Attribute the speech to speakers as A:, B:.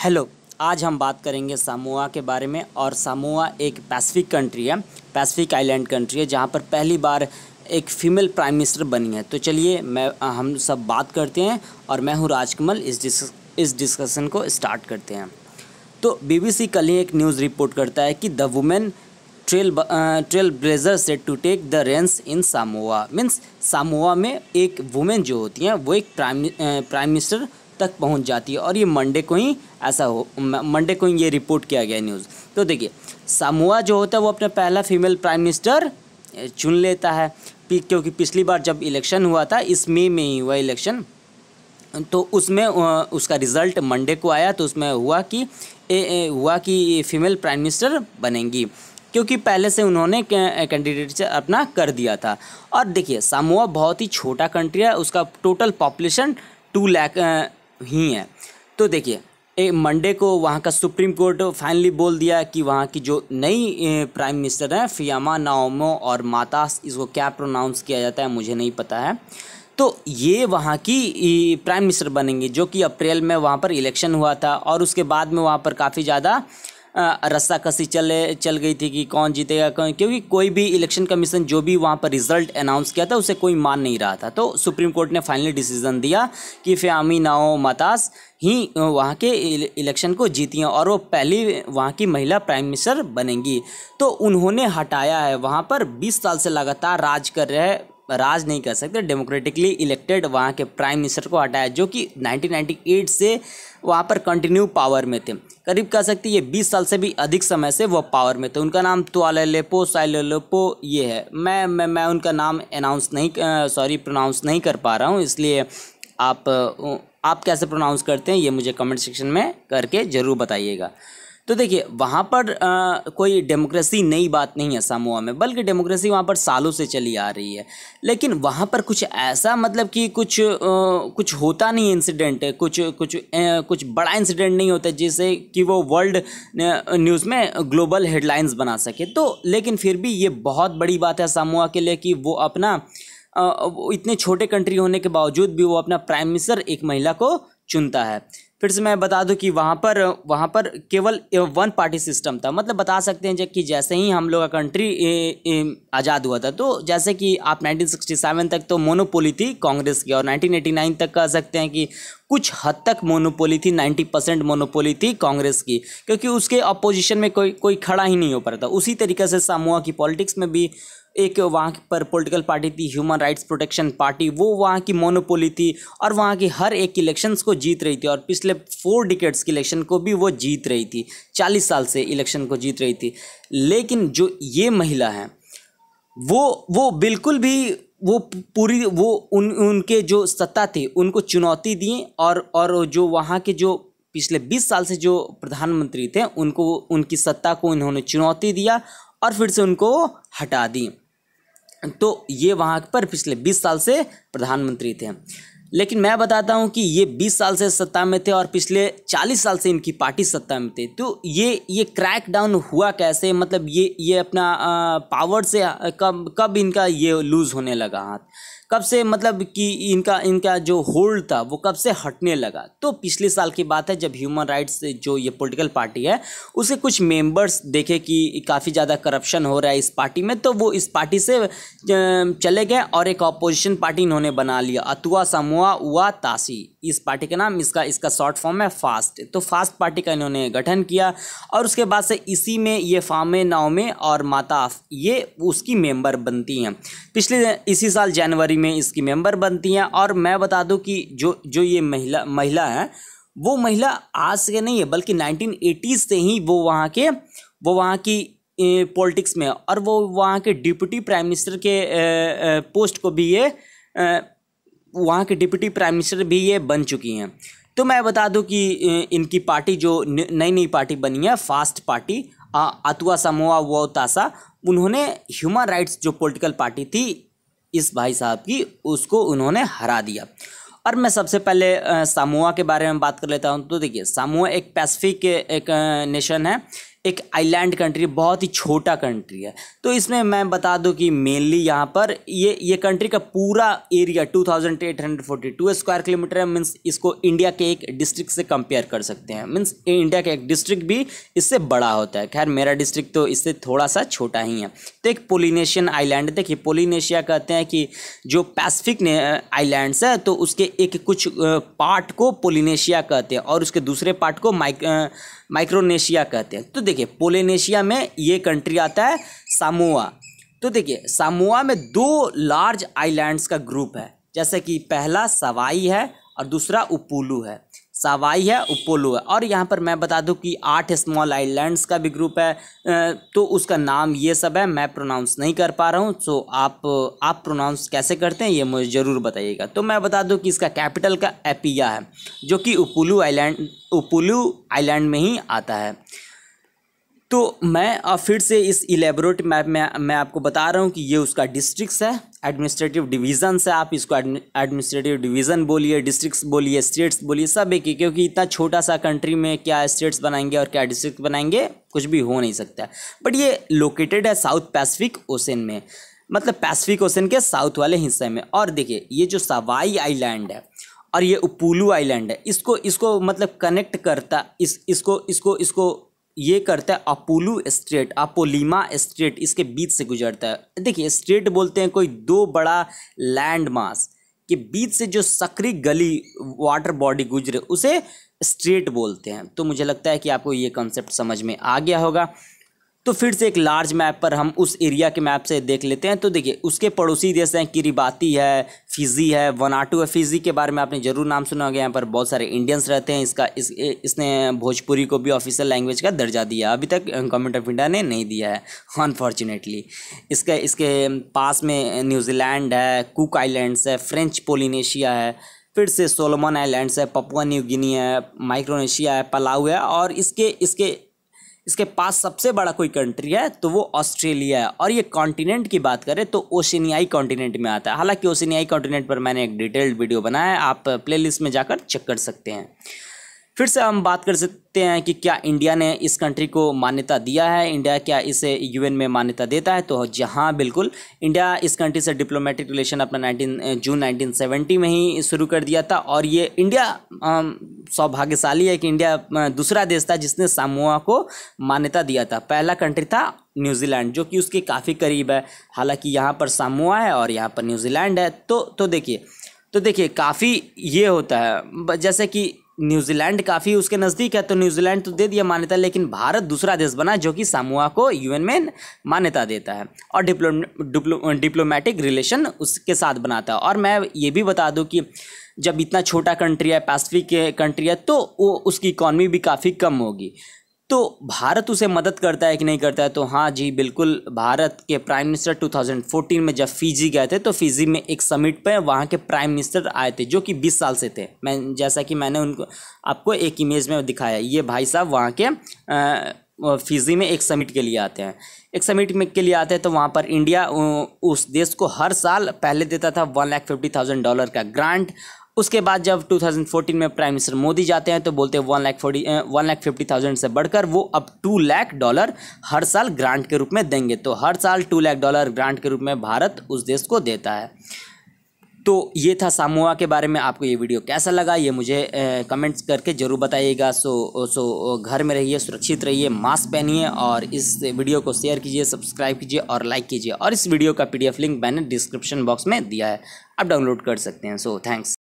A: Hello. आज हम बात करेंगे सामोआ के बारे में। और सामोआ एक पैसिफिक कंट्री है, पैसिफिक आइलैंड कंट्री है, जहाँ पर पहली बार एक फीमेल प्राइम मिनिस्टर बनी है। तो चलिए हम सब बात करते हैं और मैं हूँ राजकमल। इस डिस्कशन को स्टार्ट करते हैं। तो बीबीसी कल ही एक न्यूज़ रिपोर्ट करता है कि the women trailblazer set to take the reins in Samoa. Means Samoa में एक वुमेन जो होती हैं वो एक प्राइम मिनिस्टर तक पहुंच जाती है। और ये मंडे को ही ये रिपोर्ट किया गया न्यूज़। तो देखिए, सामोआ जो होता है वो अपना पहला फीमेल प्राइम मिनिस्टर चुन लेता है, क्योंकि पिछली बार जब इलेक्शन हुआ था, इस मई में ही हुआ इलेक्शन, तो उसमें उसका रिज़ल्ट मंडे को आया। तो उसमें हुआ कि फीमेल प्राइम मिनिस्टर बनेंगी, क्योंकि पहले से उन्होंने कैंडिडेट अपना कर दिया था। और देखिए, सामोआ बहुत ही छोटा कंट्री है, उसका टोटल पॉपुलेशन 2 लाख ही है। तो देखिए, मंडे को वहाँ का सुप्रीम कोर्ट फाइनली बोल दिया कि वहाँ की जो नई प्राइम मिनिस्टर हैं फियामा नाओमो और मातास, इसको क्या प्रोनाउंस किया जाता है मुझे नहीं पता है, तो ये वहाँ की प्राइम मिनिस्टर बनेंगी। जो कि अप्रैल में वहाँ पर इलेक्शन हुआ था और उसके बाद में वहाँ पर काफ़ी ज़्यादा रस्साकसी चल गई थी कि कौन जीतेगा क्योंकि कोई भी इलेक्शन कमीशन जो भी वहाँ पर रिज़ल्ट अनाउंस किया था उसे कोई मान नहीं रहा था। तो सुप्रीम कोर्ट ने फाइनली डिसीजन दिया कि फ़यामी नाओ मातास ही वहाँ के इलेक्शन को जीती हैं और वो पहली वहाँ की महिला प्राइम मिनिस्टर बनेंगी। तो उन्होंने हटाया है, वहाँ पर 20 साल से लगातार राज नहीं कर सकते, डेमोक्रेटिकली इलेक्टेड वहाँ के प्राइम मिनिस्टर को हटाया, जो कि 1998 से वहाँ पर कंटिन्यू पावर में थे। करीब कह सकते ये 20 साल से भी अधिक समय से वो पावर में थे। उनका नाम तुआलेलेपो साइलेलेपो ये है। मैं उनका नाम प्रोनाउंस नहीं कर पा रहा हूँ, इसलिए आप कैसे प्रोनाउंस करते हैं ये मुझे कमेंट सेक्शन में करके ज़रूर बताइएगा। तो देखिए, वहाँ पर कोई डेमोक्रेसी नई बात नहीं है सामोआ में, बल्कि डेमोक्रेसी वहाँ पर सालों से चली आ रही है। लेकिन वहाँ पर कुछ ऐसा मतलब कि कुछ होता नहीं इंसिडेंट है, कुछ बड़ा इंसिडेंट नहीं होता जिससे कि वो वर्ल्ड न्यूज़ में ग्लोबल हेडलाइंस बना सके। तो लेकिन फिर भी ये बहुत बड़ी बात है सामोआ के लिए कि वो अपना इतने छोटे कंट्री होने के बावजूद भी वो अपना प्राइम मिनिस्टर एक महिला को चुनता है। फिर से मैं बता दूं कि वहाँ पर केवल 1 पार्टी सिस्टम था। मतलब बता सकते हैं कि जैसे ही हम लोग का कंट्री आज़ाद हुआ था, तो जैसे कि आप 1967 तक तो मोनोपोली थी कांग्रेस की, और 1989 तक कह सकते हैं कि कुछ हद तक मोनोपोली थी, 90% मोनोपोली थी कांग्रेस की, क्योंकि उसके अपोजिशन में कोई खड़ा ही नहीं हो पा रहा था। उसी तरीके से सामोआ की पॉलिटिक्स में भी एक वहाँ पर पॉलिटिकल पार्टी थी, ह्यूमन राइट्स प्रोटेक्शन पार्टी, वो वहाँ की मोनोपोली थी और वहाँ की हर एक इलेक्शंस को जीत रही थी। और पिछले 4 डिकेड्स की इलेक्शन को भी वो जीत रही थी, 40 साल से इलेक्शन को जीत रही थी। लेकिन जो ये महिला हैं वो बिल्कुल भी उनके जो सत्ता थी उनको चुनौती दी, और जो वहाँ के जो पिछले 20 साल से जो प्रधानमंत्री थे उनको उनकी सत्ता को इन्होंने चुनौती दिया और फिर से उनको हटा दी। तो ये वहाँ पर पिछले 20 साल से प्रधानमंत्री थे। लेकिन मैं बताता हूँ कि ये 20 साल से सत्ता में थे और पिछले 40 साल से इनकी पार्टी सत्ता में थे। तो ये क्रैक डाउन हुआ कैसे, मतलब ये अपना पावर से कब इनका ये लूज़ होने लगा हाथ, कब से मतलब कि इनका जो होल्ड था वो कब से हटने लगा। तो पिछले साल की बात है, जब ह्यूमन राइट्स जो ये पॉलिटिकल पार्टी है उसे कुछ मेंबर्स देखे कि काफ़ी ज़्यादा करप्शन हो रहा है इस पार्टी में, तो वो इस पार्टी से चले गए और एक अपोजिशन पार्टी इन्होंने बना लिया, अतुआ सामोआ उआ तासी। इस पार्टी का नाम इसका शॉर्ट फॉर्म है फास्ट। तो फास्ट पार्टी का इन्होंने गठन किया और उसके बाद से इसी में ये फामे नाओमे और माताफ ये उसकी मेंबर बनती हैं। इसी साल जनवरी में इसकी मेंबर बनती हैं। और मैं बता दूं कि जो ये महिला है वो महिला आज से नहीं है, बल्कि 1980s से ही वो वहाँ की पॉलिटिक्स में, और वो वहाँ के डिप्टी प्राइम मिनिस्टर के पोस्ट को भी ये वहाँ के डिप्टी प्राइम मिनिस्टर भी ये बन चुकी हैं। तो मैं बता दूं कि इनकी पार्टी जो नई पार्टी बनी है फास्ट पार्टी, अतुआ सामोआ वो तासा, उन्होंने ह्यूमन राइट्स जो पॉलिटिकल पार्टी थी इस भाई साहब की, उसको उन्होंने हरा दिया। और मैं सबसे पहले सामोआ के बारे में बात कर लेता हूँ। तो देखिए, सामोआ एक पैसिफिक एक नेशन है, एक आइलैंड कंट्री, बहुत ही छोटा कंट्री है। तो इसमें मैं बता दूं कि मेनली यहाँ पर ये कंट्री का पूरा एरिया 2842 स्क्वायर किलोमीटर है। मीन्स इसको इंडिया के एक डिस्ट्रिक्ट से कंपेयर कर सकते हैं। मीन्स इंडिया का एक डिस्ट्रिक्ट भी इससे बड़ा होता है। खैर मेरा डिस्ट्रिक्ट तो इससे थोड़ा सा छोटा ही है। तो एक पोलिनेशियन आइलैंड, देखिए पोलिनेशिया कहते हैं कि जो पैसिफिक आइलैंड्स है तो उसके एक कुछ पार्ट को पोलिनेशिया कहते हैं और उसके दूसरे पार्ट को माइक्रोनेशिया कहते हैं। तो देखिए पोलिनेशिया में ये कंट्री आता है सामोआ। तो देखिए सामोआ में 2 लार्ज आइलैंड्स का ग्रुप है, जैसे कि पहला सवाई है और दूसरा उपुलू है। सवाई है, उपुलू है। और यहाँ पर मैं बता दूं कि 8 स्मॉल आइलैंड्स का भी ग्रुप है। तो उसका नाम ये सब है, मैं प्रोनाउंस नहीं कर पा रहा हूँ। सो आप प्रोनाउंस कैसे करते हैं ये मुझे ज़रूर बताइएगा। तो मैं बता दूं कि इसका कैपिटल का एपिया है, जो कि उपुलू आइलैंड में ही आता है। तो मैं फिर से इस इलेबोरेट मैप में मैं आपको बता रहा हूँ कि ये उसका डिस्ट्रिक्ट्स है, एडमिनिस्ट्रेटिव डिवीजन्स है। आप इसको एडमिनिस्ट्रेटिव डिवीज़न बोलिए, डिस्ट्रिक्ट्स बोलिए, स्टेट्स बोलिए, सब एक ही, क्योंकि इतना छोटा सा कंट्री में क्या स्टेट्स बनाएंगे और क्या डिस्ट्रिक्ट बनाएंगे, कुछ भी हो नहीं सकता। बट ये लोकेटेड है साउथ पैसिफिक ओशन में, मतलब पैसिफिक ओशन के साउथ वाले हिस्से में। और देखिए ये जो सवाई आइलैंड है और ये उपुलू आइलैंड है, इसको मतलब कनेक्ट करता, इसको ये करता है अपुलू स्ट्रेट, अपोलिमा स्ट्रेट, इसके बीच से गुजरता है। देखिए स्ट्रेट बोलते हैं कोई 2 बड़ा लैंड मास के बीच से जो सकरी गली वाटर बॉडी गुजरे उसे स्ट्रेट बोलते हैं। तो मुझे लगता है कि आपको ये कॉन्सेप्ट समझ में आ गया होगा। तो फिर से एक लार्ज मैप पर हम उस एरिया के मैप से देख लेते हैं। तो देखिए उसके पड़ोसी देश हैं, किरिबाती है, फिजी है, वनाटू है। फिजी के बारे में आपने ज़रूर नाम सुना होगा। यहाँ पर बहुत सारे इंडियंस रहते हैं। इसने भोजपुरी को भी ऑफिशियल लैंग्वेज का दर्जा दिया, अभी तक गवर्नमेंट ऑफ इंडिया ने नहीं दिया है अनफॉर्चुनेटली। इसके पास में न्यूजीलैंड है, कुक आइलैंड्स है, फ्रेंच पोलिनेशिया है, फिर से सोलोमन आइलैंड्स है, पपुआ न्यू गिनी है, माइक्रोनेशिया है, पलाऊ है। और इसके पास सबसे बड़ा कोई कंट्री है तो वो ऑस्ट्रेलिया है। और ये कॉन्टिनेंट की बात करें तो ओशिनियाई कॉन्टिनेंट में आता है। हालांकि ओशिनियाई कॉन्टिनेंट पर मैंने एक डिटेल्ड वीडियो बनाया है, आप प्लेलिस्ट में जाकर चेक कर सकते हैं। फिर से हम बात कर सकते हैं कि क्या इंडिया ने इस कंट्री को मान्यता दिया है, इंडिया क्या इसे यूएन में मान्यता देता है। तो जहाँ बिल्कुल इंडिया इस कंट्री से डिप्लोमेटिक रिलेशन अपना जून 1970 में ही शुरू कर दिया था। और ये इंडिया सौभाग्यशाली है कि इंडिया दूसरा देश था जिसने सामोआ को मान्यता दिया था। पहला कंट्री था न्यूजीलैंड, जो कि उसके काफ़ी करीब है। हालांकि यहाँ पर सामोआ है और यहाँ पर न्यूजीलैंड है। तो देखिए काफ़ी ये होता है, जैसे कि न्यूजीलैंड काफ़ी उसके नज़दीक है तो न्यूजीलैंड तो दे दिया मान्यता, लेकिन भारत दूसरा देश बना जो कि सामोआ को यूएन में मान्यता देता है और डिप्लोमेटिक रिलेशन उसके साथ बनाता है। और मैं ये भी बता दूं कि जब इतना छोटा कंट्री है, पैसिफिक कंट्री है, तो वो उसकी इकॉनमी भी काफ़ी कम होगी। तो भारत उसे मदद करता है कि नहीं करता है। तो हाँ जी बिल्कुल, भारत के प्राइम मिनिस्टर 2014 में जब फिजी गए थे तो फिजी में एक समिट पे वहाँ के प्राइम मिनिस्टर आए थे जो कि 20 साल से थे। जैसा कि मैंने उनको आपको एक इमेज में दिखाया, ये भाई साहब वहाँ के फिजी में एक समिट के लिए आते हैं। एक समिट में के लिए आते हैं तो वहाँ पर इंडिया उस देश को हर साल पहले देता था $150,000 का ग्रांट। उसके बाद जब 2014 में प्राइम मिनिस्टर मोदी जाते हैं तो बोलते हैं 1,50,000 से बढ़कर वो अब $2 लाख हर साल ग्रांट के रूप में देंगे। तो हर साल $2 लाख ग्रांट के रूप में भारत उस देश को देता है। तो ये था सामोआ के बारे में। आपको ये वीडियो कैसा लगा ये मुझे कमेंट्स करके ज़रूर बताइएगा। सो घर में रहिए, सुरक्षित रहिए, मास्क पहनिए और इस वीडियो को शेयर कीजिए, सब्सक्राइब कीजिए और लाइक कीजिए। और इस वीडियो का PDF लिंक मैंने डिस्क्रिप्शन बॉक्स में दिया है, आप डाउनलोड कर सकते हैं। So thanks.